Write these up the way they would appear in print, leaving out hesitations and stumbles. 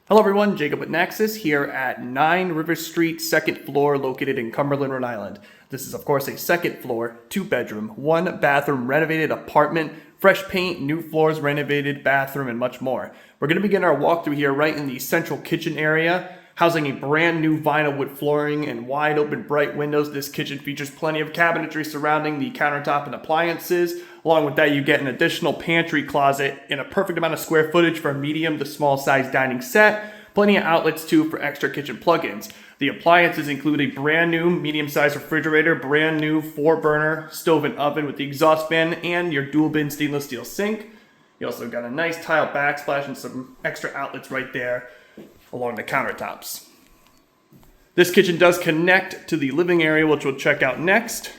Hello everyone, Jacob with Nexus here at 9 River Street, second floor, located in Cumberland, Rhode Island. This is of course a second floor, 2-bedroom, 1-bathroom renovated apartment, fresh paint, new floors, renovated bathroom, and much more. We're going to begin our walkthrough here right in the central kitchen area, housing a brand new vinyl wood flooring and wide open bright windows. This kitchen features plenty of cabinetry surrounding the countertop and appliances. Along with that, you get an additional pantry closet and a perfect amount of square footage for a medium to small size dining set. Plenty of outlets too for extra kitchen plugins. The appliances include a brand new medium-sized refrigerator, brand new 4-burner stove and oven with the exhaust fan, and your dual bin stainless steel sink. You also got a nice tile backsplash and some extra outlets right there along the countertops. This kitchen does connect to the living area, which we'll check out next.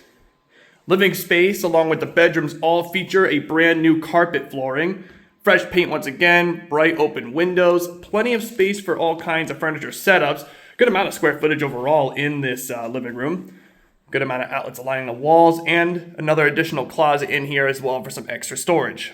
Living space along with the bedrooms all feature a brand new carpet flooring, fresh paint once again, bright open windows, plenty of space for all kinds of furniture setups, good amount of square footage overall in this living room, good amount of outlets lining the walls, and another additional closet in here as well for some extra storage.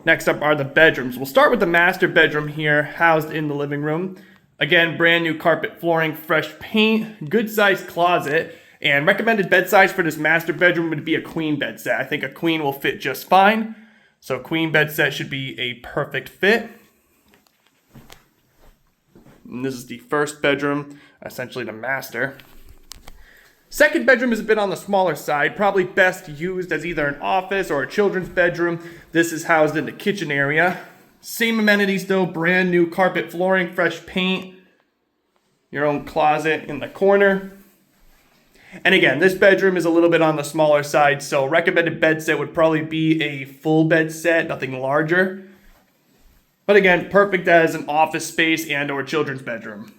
Next up are the bedrooms. We'll start with the master bedroom here, housed in the living room. Again, brand new carpet flooring, fresh paint, good sized closet, and recommended bed size for this master bedroom would be a queen bed set. I think a queen will fit just fine. So a queen bed set should be a perfect fit. And this is the first bedroom, essentially the master. Second bedroom is a bit on the smaller side, probably best used as either an office or a children's bedroom. This is housed in the kitchen area. Same amenities though, brand new carpet flooring, fresh paint, your own closet in the corner. And again, this bedroom is a little bit on the smaller side, so recommended bed set would probably be a full bed set, nothing larger. But again, perfect as an office space and or children's bedroom.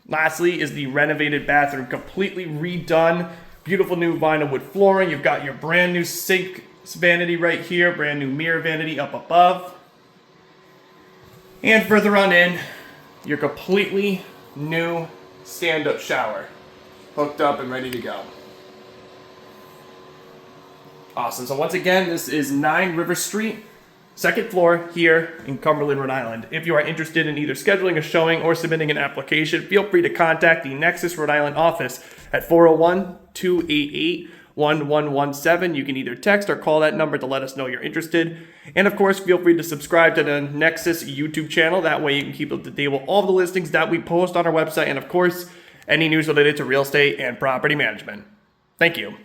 Lastly is the renovated bathroom, completely redone, beautiful new vinyl wood flooring. You've got your brand new sink vanity right here, brand new mirror vanity up above. And further on in, your completely new stand-up shower, hooked up and ready to go. Awesome. So once again, this is 9 River Street, second floor here in Cumberland, Rhode Island. If you are interested in either scheduling a showing or submitting an application, feel free to contact the Nexus Rhode Island office at 401-288-1117. You can either text or call that number to let us know you're interested. And of course, feel free to subscribe to the Nexus YouTube channel. That way you can keep up to date with all the listings that we post on our website. And of course, any news related to real estate and property management. Thank you.